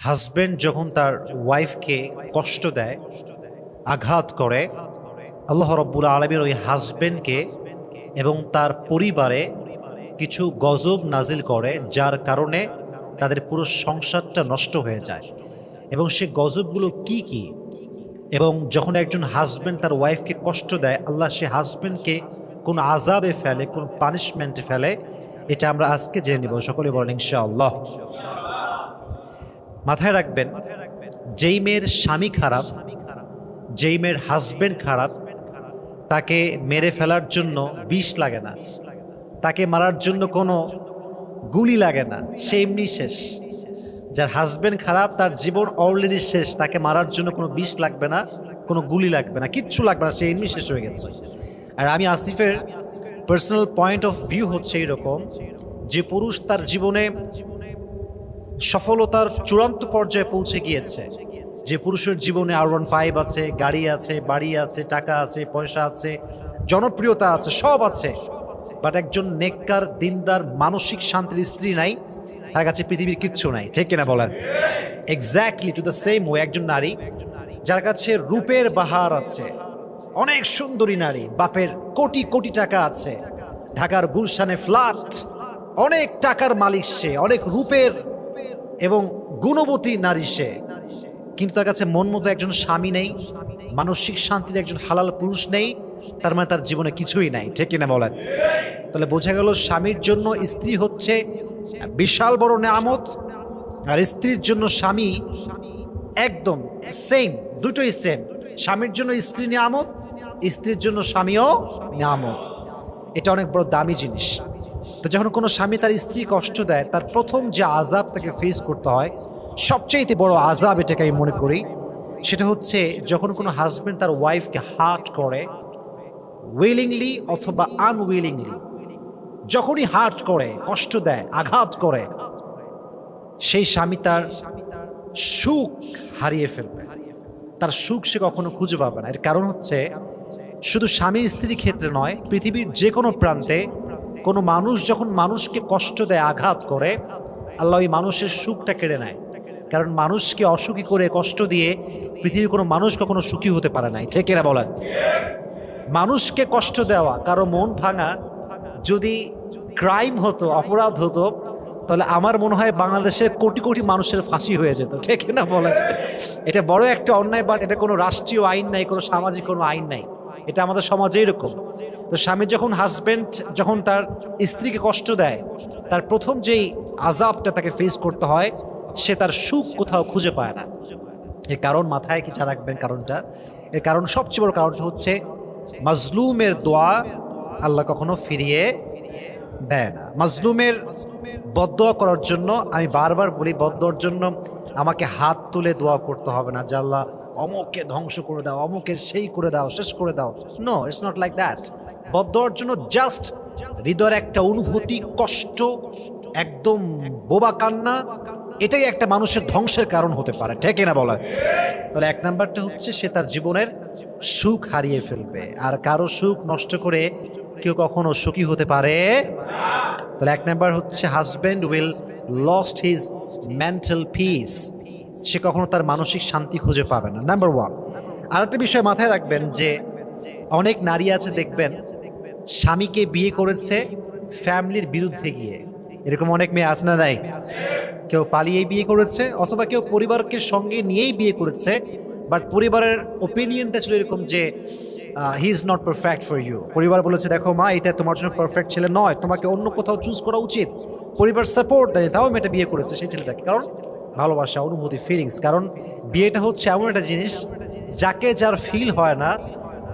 Husband যখন তার ওয়াইফকে কষ্ট দেয়, আঘাত করে, আল্লাহ রব্বুল আলামিন ওই হাজব্যান্ডকে এবং তার পরিবারে কিছু গজব নাজিল করে, যার কারণে তাদের পুরো সংসারটা নষ্ট হয়ে যায়। এবং সে গজবগুলো কি কি, এবং যখন একজন হাজব্যান্ড তার ওয়াইফকে কষ্ট দেয়, আল্লাহ সে হাজব্যান্ডকে কোন আযাবে ফেলে, কোন পানিশমেন্টে ফেলে, এটা আমরা আজকে জেনে নিব। সকলে বলেন ইনশাআল্লাহ। মাথায় রাখবেন, যেই মেয়ের স্বামী খারাপ, যেই মেয়ের হাজব্যান্ড খারাপ, তাকে মেরে ফেলার জন্য বিষ লাগে না, তাকে মারার জন্য কোনো গুলি লাগে না, সে এমনি শেষ। যার হাজব্যান্ড খারাপ, তার জীবন অলরেডি শেষ, তাকে মারার জন্য কোনো বিষ লাগবে না, কোনো গুলি লাগবে না, কিচ্ছু লাগবে না, সে এমনি শেষ হয়ে গেছে। আর আমি আসিফের পার্সোনাল পয়েন্ট অফ ভিউ হচ্ছে এইরকম, যে পুরুষ তার জীবনে সফলতার চূড়ান্ত পর্যায়ে পৌঁছে গিয়েছে, যে পুরুষের জীবনে R15 আছে, গাড়ি আছে, বাড়ি আছে, টাকা আছে, পয়সা আছে, জনপ্রিয়তা আছে, সব আছে, বাট একজন নেককার দিনদার মানসিক শান্তির স্ত্রী নাই, তার কাছে পৃথিবীর কিচ্ছু নাই। ঠিক কিনা বলেন? Exactly to the same way, একজন নারী যার কাছে রূপের বাহার আছে, অনেক সুন্দরী নারী, বাপের কোটি কোটি টাকা আছে, ঢাকার গুলশানে ফ্ল্যাট, অনেক টাকার মালিক সে, অনেক রূপের এবং গুণবতী নারী সে, কিন্তু তার কাছে মন মতো একজন স্বামী নেই, মানসিক শান্তির একজন হালাল পুরুষ নেই, তার মানে তার জীবনে কিছুই নাই। ঠিক কিনা বলেন? তাহলে বোঝা গেল, স্বামীর জন্য স্ত্রী হচ্ছে বিশাল বড় নেয়ামত, আর স্ত্রীর জন্য স্বামী একদম সেম, দুটোই সেম। স্বামীর জন্য স্ত্রী নেয়ামত, স্ত্রীর জন্য স্বামীও নেয়ামত। এটা অনেক বড় দামি জিনিস। তো যখন কোনো স্বামী তার স্ত্রী কষ্ট দেয়, তার প্রথম যে আযাব তাকে ফেস করতে হয়, সবচেয়ে বড় আযাব এটাকে আমি মনে করি, সেটা হচ্ছে যখন কোনো হাজব্যান্ড তার ওয়াইফকে হার্ট করে, উইলিংলি অথবা আনউইলিংলি, যখনই হার্ট করে, কষ্ট দেয়, আঘাত করে, সেই স্বামী তার সুখ হারিয়ে ফেলবে, তার সুখ সে কখনো খুঁজে পাবে না। এর কারণ হচ্ছে, শুধু স্বামী স্ত্রীর ক্ষেত্রে নয়, পৃথিবীর যে কোনো প্রান্তে কোনো মানুষ যখন মানুষকে কষ্ট দেয়, আঘাত করে, আল্লাহ ওই মানুষের সুখটা কেড়ে নেয়। কারণ মানুষকে অসুখী করে, কষ্ট দিয়ে পৃথিবীর কোনো মানুষ কখনো সুখী হতে পারে নাই। ঠিক এরা বলেন? মানুষকে কষ্ট দেওয়া, কারো মন ভাঙা যদি ক্রাইম হতো, অপরাধ হতো, তাহলে আমার মনে হয় বাংলাদেশের কোটি কোটি মানুষের ফাঁসি হয়ে যেত। ঠিক না বলেন? এটা বড় একটা অন্যায়, বাট এটা কোনো রাষ্ট্রীয় আইন নাই, কোনো সামাজিক কোনো আইন নাই, এটা আমাদের সমাজে এরকম। তো স্বামী যখন, হাজব্যান্ড যখন তার স্ত্রীকে কষ্ট দেয়, তার প্রথম যেই আযাবটা তাকে ফেস করতে হয়, সে তার সুখ কোথাও খুঁজে পায় না। এর কারণ মাথায় কি রাখবেন কারণটা? এর কারণ, সবচেয়ে বড় কারণটা হচ্ছে, মাজলুমের দোয়া আল্লাহ কখনো ফিরিয়ে দেয় না। মাজলুমের বদদোয়া করার জন্য, আমি বারবার বলি, বদদোয়ার জন্য আমাকে হাত তুলে দোয়া করতে হবে না যে আল্লাহ অমুককে ধ্বংস করে দাও, অমুকের সেই করে দাও, শেষ করে দাও। No, it's not like that. বদদোয়ার জন্য জাস্ট হৃদয়ের একটা অনুভূতি, কষ্ট, একদম বোবা কান্না, এটাই একটা মানুষের ধ্বংসের কারণ হতে পারে। ঠিক না বলা? তাহলে এক নাম্বারটা হচ্ছে, সে তার জীবনের সুখ হারিয়ে ফেলবে। আর কারো সুখ নষ্ট করে কেউ কখনো সুখী হতে পারে? তাহলে এক নাম্বার হচ্ছে, husband will lost his mental peace, সে কখনো তার মানসিক শান্তি খুঁজে পাবে না। Number one. আর একটা বিষয় মাথায় রাখবেন, যে অনেক নারী আছে দেখবেন, স্বামীকে বিয়ে করেছে ফ্যামিলির বিরুদ্ধে গিয়ে, এরকম অনেক মেয়ে আছে না? নাই? কেউ পালিয়ে বিয়ে করেছে, অথবা কেউ পরিবারকে সঙ্গে নিয়েই বিয়ে করেছে, বাট পরিবারের ওপিনিয়নটা ছিল এরকম যে he is not perfect for you. পরিবার বলেছে, দেখো মা, এটা তোমার জন্য পারফেক্ট ছেলে নয়, তোমাকে অন্য কোথাও চুজ করা উচিত। পরিবার সাপোর্ট দেয়, তাও মেয়েটা বিয়ে করেছে সেই ছেলেটাকে। কারণ ভালোবাসা, অনুভূতি, ফিলিংস। কারণ বিয়েটা হচ্ছে এমন একটা জিনিস, যাকে যার ফিল হয় না,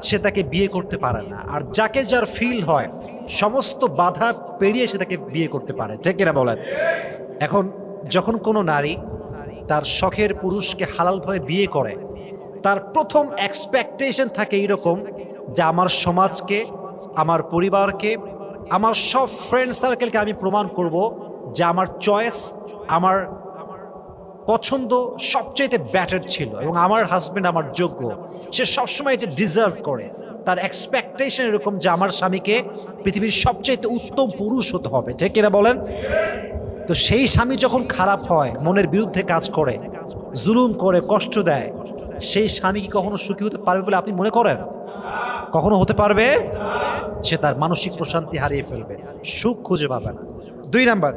সে তাকে বিয়ে করতে পারে না, আর যাকে যার ফিল হয়, সমস্ত বাধা পেরিয়ে সে তাকে বিয়ে করতে পারে। ঠিক কিনা বলেন? এখন যখন কোনো নারী তার শখের পুরুষকে হালালভাবে বিয়ে করে, তার প্রথম এক্সপেকটেশন থাকে এরকম, যে আমার সমাজকে, আমার পরিবারকে, আমার সব ফ্রেন্ড সার্কেলকে আমি প্রমাণ করব যে আমার চয়েস, আমার পছন্দ সবচাইতে ব্যাটার ছিল, এবং আমার হাজব্যান্ড আমার যোগ্য, সে সবসময় এটা ডিজার্ভ করে। তার এক্সপেকটেশন এরকম যে আমার স্বামীকে পৃথিবীর সবচাইতে উত্তম পুরুষ হতে হবে। ঠিক কিনা বলেন? তো সেই স্বামী যখন খারাপ হয়, মনের বিরুদ্ধে কাজ করে, জুলুম করে, কষ্ট দেয়, সেই স্বামী কি কখনো সুখী হতে পারবে বলে আপনি মনে করেন? কখনো হতে পারবে? সে তার মানসিক প্রশান্তি হারিয়ে ফেলবে, সুখ খুঁজে পাবে না। 2 নাম্বার,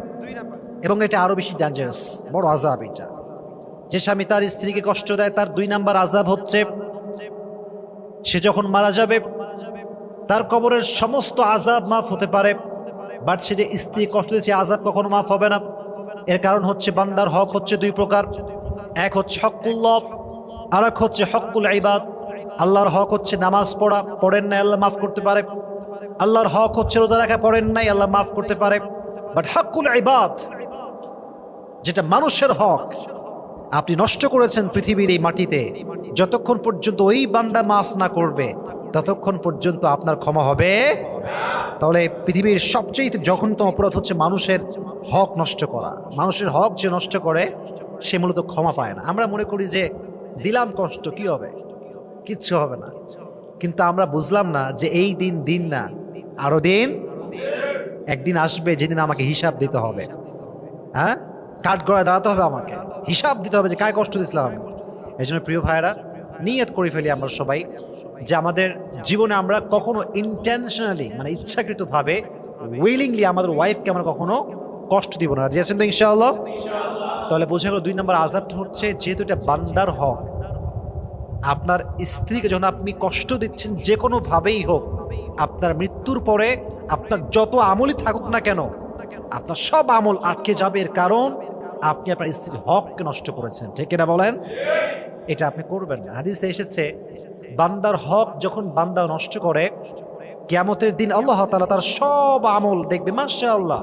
এবং এটা আরো বেশি ডেঞ্জারাস, বড় আযাব এটা। যে স্বামী তার স্ত্রীকে কষ্ট দেয়, তার 2 নাম্বার আযাব হচ্ছে সে যখন মারা যাবে তার কবরের সমস্ত আযাব মাফ হতে পারে, বাট সে যে স্ত্রী কষ্ট দিয়েছে আযাব কখনো মাফ হবে না। এর কারণ হচ্ছে বান্দার হক হচ্ছে 2 প্রকার, এক হচ্ছে হকুল্লাহ, আর এক হচ্ছে হকুল ইবাদ। আল্লাহর হক হচ্ছে নামাজ পড়া, পড়েন নাই আল্লাহ মাফ করতে পারে। আল্লাহর হক হচ্ছে রোজা রাখা, পড়েন নাই আল্লাহ মাফ করতে পারে। বাট হকুল ইবাদ, যেটা মানুষের হক, আপনি নষ্ট করেছেন পৃথিবীর এই মাটিতে, যতক্ষণ পর্যন্ত ওই বান্দা মাফ না করবে ততক্ষণ পর্যন্ত আপনার ক্ষমা হবে। তাহলে পৃথিবীর সবচেয়ে জঘন্যতম অপরাধ হচ্ছে মানুষের হক নষ্ট করা। মানুষের হক যে নষ্ট করে সে মূলত ক্ষমা পায় না। আমরা মনে করি যে দিলাম কষ্ট, কি হবে, কিচ্ছু হবে না। কিন্তু আমরা বুঝলাম না যে এই দিন দিন না, আরো দিন, একদিন আসবে যেদিন আমাকে হিসাব দিতে হবে। হ্যাঁ, কাঠগড়ায় দাঁড়াতে হবে, আমাকে হিসাব দিতে হবে যে কায় কষ্ট দিয়েছিলাম আমি। এই জন্য প্রিয় ভাইয়েরা, নিয়ত করে ফেলি আমরা সবাই যে আমাদের জীবনে আমরা কখনো ইন্টেনশনালি, মানে ইচ্ছাকৃতভাবে, উইলিংলি আমাদের ওয়াইফকে আমরা কখনো কষ্ট দিব না। রাজি আছেন তো ইনশাআল্লাহ? তাহলে বোঝা গেল 2 নম্বর আযাবটা হচ্ছে, যেহেতু এটা বান্দার হক, আপনার স্ত্রীকে যখন আপনি কষ্ট দিচ্ছেন যে কোনো ভাবেই হোক, আপনার মৃত্যুর পরে আপনার যত আমলই থাকুক না কেন, আপনার সব আমল আটকে যাবে। এর কারণ আপনি আপনার স্ত্রীর হককে নষ্ট করেছেন। ঠিক কিনা বলেন? এটা আপনি করবেন না। হাদিসে এসেছে, বান্দার হক যখন বান্দা নষ্ট করে, কিয়ামতের দিন আল্লাহ তাআলা তার সব আমল দেখবে, মাশাআল্লাহ,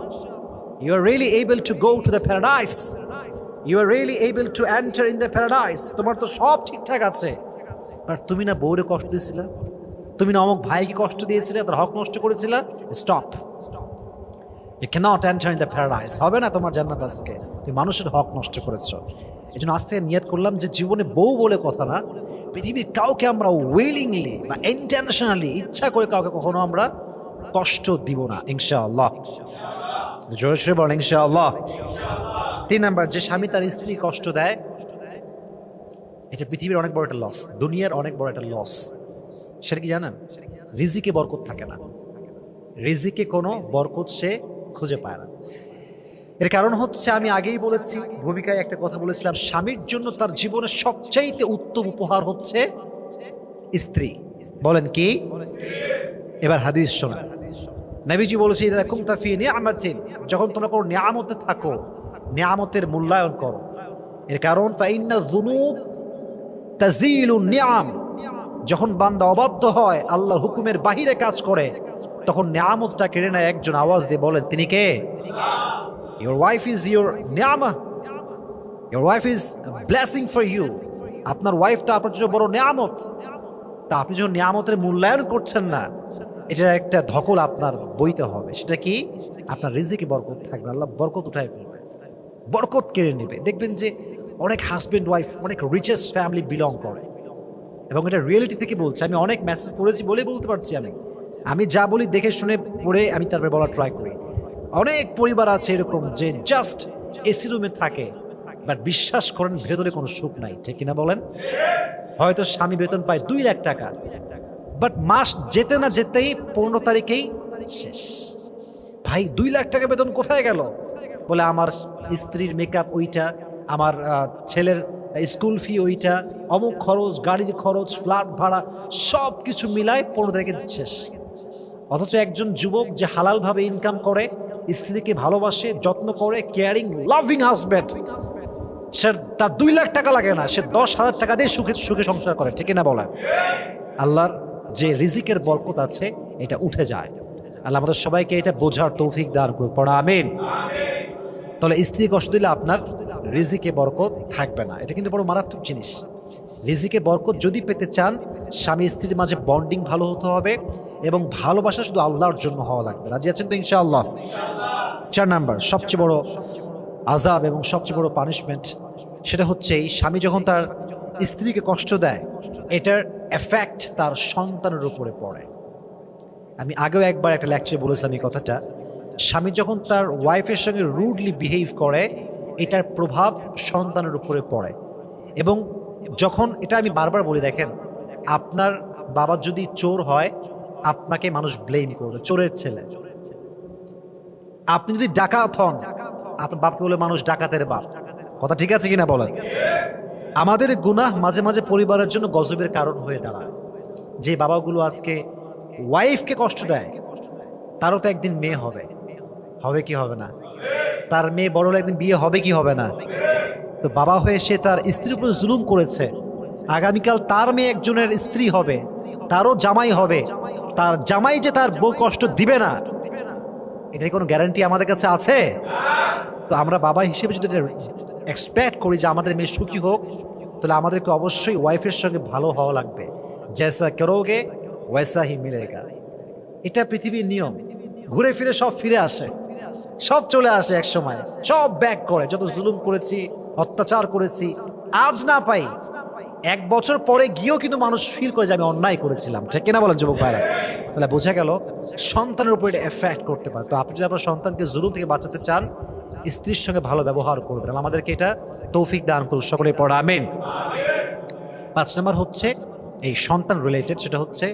you are really able to go to the paradise, you are really able to enter in the paradise, তোমার তো সব ঠিকঠাক আছে, বাট তুমি না বউরে কষ্ট দিয়েছিলে, তুমি না অমুক ভাইকে কষ্ট দিয়েছিলে, তার হক নষ্ট করেছিলে, stop, you cannot enter in the paradise, হবে না তোমার জান্নাত আজকে, তুমি মানুষের হক নষ্ট করেছো। এই জন্য আজ থেকে নিয়ত করলাম যে জীবনে বউ বলে কথা না, পৃথিবীর কাউকে আমরা উইলিংলি বা ইন্টেনশনালি, ইচ্ছা করে কাউকে কখনো আমরা কষ্ট দিব না, ইনশাআল্লাহ। জোরে জোরে বলেন ইনশাআল্লাহ। 3 নাম্বার, যে স্বামী তার স্ত্রী কষ্ট দেয়, এটা পৃথিবীর অনেক বড় একটা লস, দুনিয়ার অনেক বড় একটা লস। সেটা কি জানেন? রিজিকে বরকত থাকে না, রিজিকে কোনো বরকত সে খুঁজে পায় না। এর কারণ হচ্ছে, আমি আগেই বলেছি, ভূমিকায় একটা কথা বলেছিলাম, স্বামীর জন্য তার জীবনের সবচাইতে উত্তম উপহার হচ্ছে স্ত্রী। বলেন কি? এবার হাদিস শোনা। নবীজি বলেছে, ইদা কুনতা ফি নি'মাতিন, যখন তোমরা কোনো নিয়ামতে থাকো, নিয়ামতের মূল্যায়ন করো। এর কারণ ফাইন্না যুনুব তাজিলুন নি'আম, যখন বান্দা অবাধ্য হয়, আল্লাহর হুকুমের বাহিরে কাজ করে, তখন নিয়ামতটা কেড়ে নেয় একজন। আওয়াজ দিয়ে বলেন, তিনি কে? Your wife is your নিয়ামত, your wife is a blessing for you, আপনার ওয়াইফটা আপনার জন্য বড় নিয়ামত। তা আপনি যখন নিয়ামতের মূল্যায়ন করছেন না, এটা একটা ধকল আপনার বইতে হবে। সেটা কি? আপনার রিজিকে বরকত থাকবে, আল্লাহ বরকত উঠায় ফেলবে, বরকত কেড়ে নেবে। দেখবেন যে অনেক হাজব্যান্ড ওয়াইফ অনেক রিচেস্ট ফ্যামিলি বিলং করে, এবং এটা রিয়েলিটি থেকে বলছে। আমি অনেক মেসেজ পড়েছি বলে বলতে পারছি, আমি যা বলি দেখে শুনে পড়ে আমি তারপরে বলার ট্রাই করি। অনেক পরিবার আছে এরকম যে জাস্ট এসি রুমে থাকে, বাট বিশ্বাস করেন ভেতরে কোনো সুখ নাই। ঠিক কিনা বলেন? হয়তো স্বামী বেতন পায় 2 লাখ টাকা, বাট মাস যেতে না যেতেই 15 তারিখেই শেষ। ভাই 2 লাখ টাকা বেতন কোথায় গেল? বলে আমার স্ত্রীর মেকআপ ওইটা, আমার ছেলের স্কুল ফি ওইটা, অমুক খরচ, গাড়ির খরচ, ফ্ল্যাট ভাড়া, সব কিছু মিলায় 15 তারিখে শেষ। অথচ একজন যুবক যে হালালভাবে ইনকাম করে, স্ত্রীকে ভালোবাসে, যত্ন করে, কেয়ারিং লাভিং হাজব্যান্ড, সে তার 2 লাখ টাকা লাগে না, সে 10,000 টাকা দিয়ে সুখে সুখে সংসার করে। ঠিক না বলেন? আল্লাহর যে রিজিকের বরকত আছে, এটা উঠে যায়। আল্লাহ আমাদের সবাইকে এটা বোঝার তৌফিক দান করুন, পড়া আমিন। তাহলে স্ত্রী কষ্ট দিলে আপনার রিজিকে বরকত থাকবে না, এটা কিন্তু বড় মারাত্মক জিনিস। রিজিকে বরকত যদি পেতে চান, স্বামী স্ত্রীর মাঝে বন্ডিং ভালো হতে হবে, এবং ভালোবাসা শুধু আল্লাহর জন্য হওয়া লাগবে। রাজি আছেন তো ইনশাআল্লাহ? 4 নাম্বার, সবচেয়ে বড় আযাব এবং সবচেয়ে বড় পানিশমেন্ট, সেটা হচ্ছে এই স্বামী যখন তার স্ত্রীকে কষ্ট দেয়, এটার এফেক্ট তার সন্তানের উপরে পড়ে। আমি আগেও একবার একটা লেকচারে বলেছিলাম এই কথাটা, স্বামী যখন তার ওয়াইফের সঙ্গে রুডলি বিহেভ করে, এটার প্রভাব সন্তানের উপরে পড়ে। এবং যখন, এটা আমি বারবার বলি, দেখেন আপনার বাবা যদি চোর হয় আপনাকে মানুষ ব্লেম করবে, চোরের ছেলে। আপনি যদি ডাকাত হন আপনার বাপকে বলে মানুষ ডাকাতের বাপ। কথা ঠিক আছে কিনা বলেন? আমাদের গুনাহ মাঝে মাঝে পরিবারের জন্য গজবের কারণ হয়ে দাঁড়ায়। যে বাবাগুলো আজকে ওয়াইফকে কষ্ট দেয় তারও তো একদিন মেয়ে হবে, হবে কি হবে না? তার মেয়ে বড় হলে একদিন বিয়ে হবে কি হবে না? তো বাবা হয়ে সে তার স্ত্রীর উপর জুলুম করেছে, আগামীকাল তার মেয়ে একজনের স্ত্রী হবে, তারও জামাই হবে, তার জামাই যে তার বউ কষ্ট দিবে না, এটার কোনো গ্যারান্টি আমাদের কাছে আছে? তো আমরা বাবা হিসেবে যদি এক্সপেক্ট করি যে আমাদের মেয়ে সুখী হোক, তাহলে আমাদেরকে অবশ্যই ওয়াইফের সঙ্গে ভালো হওয়া লাগবে। জৈসা করোগে ওয়ৈসা হি মিলেগা, এটা পৃথিবীর নিয়ম। ঘুরে ফিরে সব ফিরে আসে, সব চলে আসে এক সময়, সব ব্যাক করে। যত জুলুম করেছি, অত্যাচার করেছি, আজ না পাই, 1 বছর পরে গিয়েও কিন্তু মানুষ ফিল করে যে আমি অন্যায় করেছিলাম। ঠিক কিনা বলেন যুবক ভাইরা? তাহলে বোঝা গেল সন্তানের উপর এটা এফেক্ট করতে পারে। তো আপনি যদি আপনার সন্তানকে জুলুম থেকে বাঁচাতে চান, স্ত্রীর সঙ্গে ভালো ব্যবহার করবেন। আমাদেরকে এটা তৌফিক দান করুন সকলে পড়া আমিন। 5 নম্বর হচ্ছে এই সন্তান রিলেটেড, সেটা হচ্ছে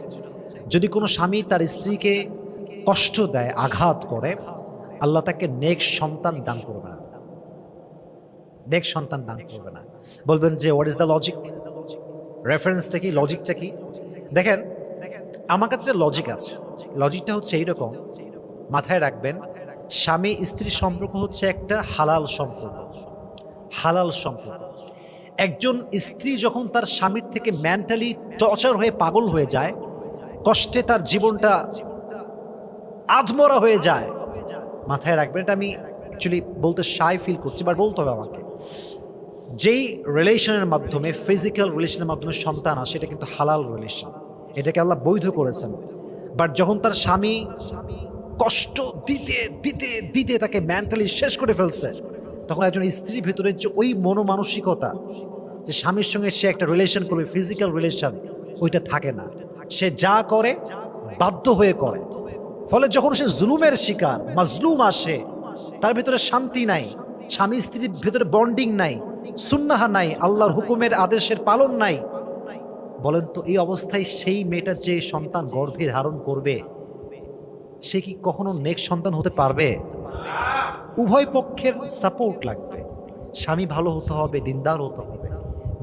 যদি কোনো স্বামী তার স্ত্রীকে কষ্ট দেয়, আঘাত করে, আল্লাহ তাকে নেক সন্তান দান করবে না। নেক সন্তান দান করবে না। বলবেন যে হোয়াট ইজ দ্য লজিক? রেফারেন্সটা কি, লজিকটা কি? দেখেন আমার কাছে লজিক আছে। লজিকটা হচ্ছে এইরকম, মাথায় রাখবেন, স্বামী স্ত্রীর সম্পর্ক হচ্ছে একটা হালাল সম্পর্ক। হালাল সম্পর্ক। একজন স্ত্রী যখন তার স্বামীর থেকে মেন্টালি টর্চার হয়ে পাগল হয়ে যায়, কষ্টে তার জীবনটা আধমরা হয়ে যায়, মাথায় রাখবেন, এটা আমি অ্যাকচুয়ালি বলতে শাই ফিল করছি, বাট বলতে হবে আমাকে, যেই রিলেশনের মাধ্যমে, ফিজিক্যাল রিলেশনের মাধ্যমে সন্তান আসে, এটা কিন্তু হালাল রিলেশন, এটাকে আল্লাহ বৈধ করেছেন। বাট যখন তার স্বামী কষ্ট দিতে দিতে দিতে তাকে মেন্টালি শেষ করে ফেলছে, তখন একজন স্ত্রীর ভেতরে যে ওই মনোমানসিকতা যে স্বামীর সঙ্গে সে একটা রিলেশন করবে, ফিজিক্যাল রিলেশন, ওইটা থাকে না। সে যা করে বাধ্য হয়ে করে। ফলে যখন সে জুলুমের শিকার, মাজলুম আসে, তার ভেতরে শান্তি নাই, স্বামী স্ত্রীর ভেতরে বন্ডিং নাই, সুন্নাহ নাই, আল্লাহর হুকুমের আদেশের পালন নাই। বলেন তো এই অবস্থায় সেই মেয়েটা যে সন্তান গর্ভে ধারণ করবে, সে কি কখনো নেক সন্তান হতে পারবে? উভয় পক্ষের সাপোর্ট লাগবে। স্বামী ভালো হতে হবে, দিনদার হতে হবে,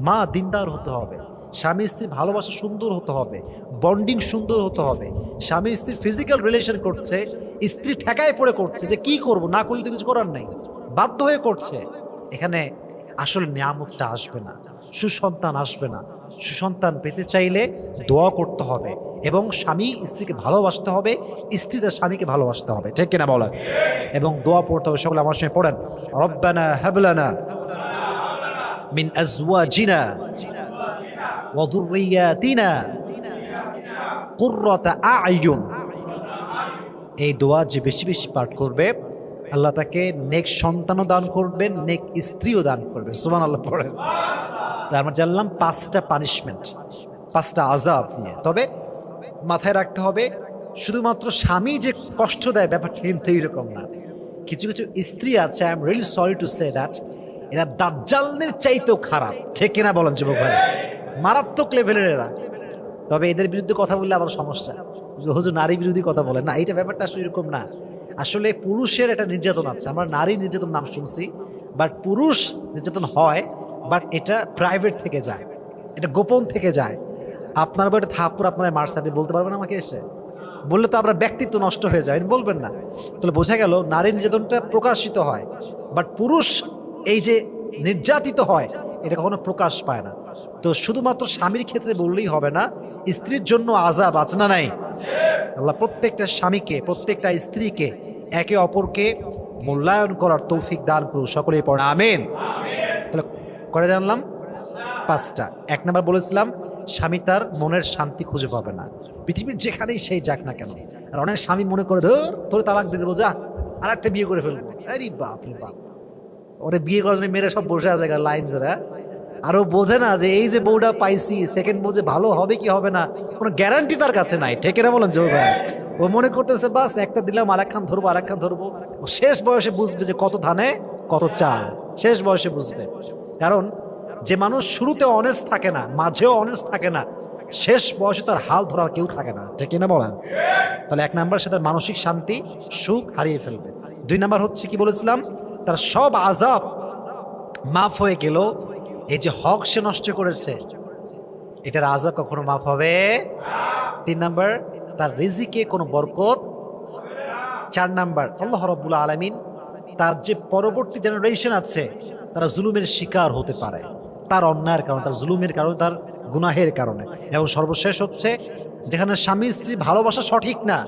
মা দিনদার হতে হবে, স্বামী স্ত্রীর ভালোবাসা সুন্দর হতে হবে, বন্ডিং সুন্দর হতে হবে। স্বামী স্ত্রীর ফিজিক্যাল রিলেশন করছে, স্ত্রী ঠেকায় পড়ে করছে, যে কি করব, না করলে তো কিছু করার নাই, বাধ্য হয়ে করছে, এখানে আসলে নিয়ামতটা আসবে না, সুসন্তান আসবে না। সুসন্তান পেতে চাইলে দোয়া করতে হবে এবং স্বামী স্ত্রীকে ভালোবাসতে হবে, স্ত্রী তার স্বামীকে ভালোবাসতে হবে। ঠিক কিনা বলেন? এবং দোয়া পড়তে হবে। সকলে আমার সঙ্গে পড়েন, রব্বানা হাবলানা মিন আজওয়াজিনা ওয়া যুররিয়াতিনা কুররাতা আ'য়ুন। এই দোয়া যে বেশি বেশি পাঠ করবে, আল্লাহ তাকে নেক সন্তানও দান করবেন, নেক স্ত্রীও দান করবেন। সুবহানাল্লাহ পড়েন। আমরা জানলাম 5টা পানিশমেন্ট, 5টা আযাব নিয়ে। তবে মাথায় রাখতে হবে, শুধুমাত্র স্বামী যে কষ্ট দেয় ব্যাপারটা কিন্তু এইরকম না। কিছু কিছু স্ত্রী আছে, I am really sorry to say that, এরা দাজ্জালের চাইতেও খারাপ। ঠিক কিনা বলেন যুবক ভাই? মারাত্মক লেভেলের এরা। তবে এদের বিরুদ্ধে কথা বললে আবার সমস্যা, হুজুর নারী বিরোধী কথা বলে না, এইটা ব্যাপারটা আসলে এরকম না। আসলে পুরুষের একটা নির্যাতন আছে, আমরা নারী নির্যাতন নাম শুনছি, বাট পুরুষ নির্যাতন হয়, বাট এটা প্রাইভেট থেকে যায়, এটা গোপন থেকে যায়। আপনার বাড়িতে থাপ্পড় আপনারা মারছে, আপনি বলতে পারবেন আমাকে এসে? বললে তো আপনার ব্যক্তিত্ব নষ্ট হয়ে যায়, বলবেন না। তাহলে বোঝা গেল নারীর নির্যাতনটা প্রকাশিত হয়, বাট পুরুষ এই যে নির্যাতিত হয় এটা কখনো প্রকাশ পায় না। তো শুধুমাত্র স্বামীর ক্ষেত্রে বললেই হবে না, স্ত্রীর জন্য আযাব আছে না নাই? আল্লাহ প্রত্যেকটা স্বামীকে, প্রত্যেকটা স্ত্রীকে একে অপরকে মূল্যায়ন করার তৌফিক দান করুন। সকলেই পড়ে আমিন। তাহলে করে জানলাম 5টা। 1 নাম্বার বলেছিলাম, স্বামী তার মনের শান্তি খুঁজে পাবে না পৃথিবীর যেখানেই সেই যাক না কেন। আর অনেক স্বামী মনে করে, ধর তোরে তালাক দিয়ে দেবো, যা আর একটা বিয়ে করে ফেলবো। আরে বাপ রে বাপ, ওরে বিয়ে করার জন্য মেরে সব বসে আছে লাইন ধরে, আরও বোঝে না যে এই যে বউটা পাইছি সেকেন্ড বউ যে ভালো হবে কি হবে না কোনো গ্যারান্টি তার কাছে নাই, ঠিক না বলেন জোর ভাই? ও মনে করতেছে বাস একটা দিলাম আরেকখান ধরবো আরেকখান ধরবো। ও শেষ বয়সে বুঝবে যে কত ধানে কত চাল, শেষ বয়সে বুঝবে। কারণ যে মানুষ শুরুতে অনেস্ট থাকে না, মাঝেও অনেস্ট থাকে না, শেষ বয়সে তার হাল ধরার কেউ থাকে না, ঠিক না বলেন? তাহলে এক নাম্বার সে তার মানসিক শান্তি সুখ হারিয়ে ফেলবে। দুই নাম্বার হচ্ছে কি বলেছিলাম, তার সব আযাব মাফ হয়ে গেল, এই যে হক সে নষ্ট করেছে এটার আযাব কখনো মাফ হবে। তিন নাম্বার তার রিজিকে কোনো বরকত। চার নাম্বার আল্লাহ রাব্বুল আলামিন তার যে পরবর্তী জেনারেশন আছে তারা জুলুমের শিকার হতে পারে, তার অন্যায়ের কারণে, তার জুলুমের কারণে, তার গুনাহের কারণে। এবং সর্বশেষ হচ্ছে যেখানে স্বামী স্ত্রী ভালোবাসা সঠিক না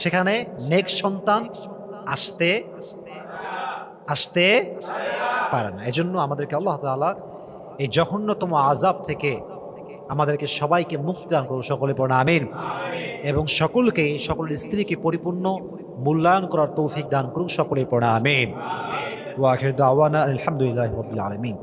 সেখানে নেক্সট সন্তান আসতে আসতে পারে না। এজন্য আমাদেরকে আল্লাহ তাআলা এই জঘন্যতম আযাব থেকে আমাদেরকে সবাইকে মুক্তি দান করুন, সকলে পড়ুন আমিন। এবং সকলকে, সকল স্ত্রীকে পরিপূর্ণ মূল্যায়ন করার তৌফিক দান করুন, সকলে পড়ুন আমিন। ওয়া আখিরু দাওয়ানা আলহামদুলিল্লাহি রাব্বিল আলামিন।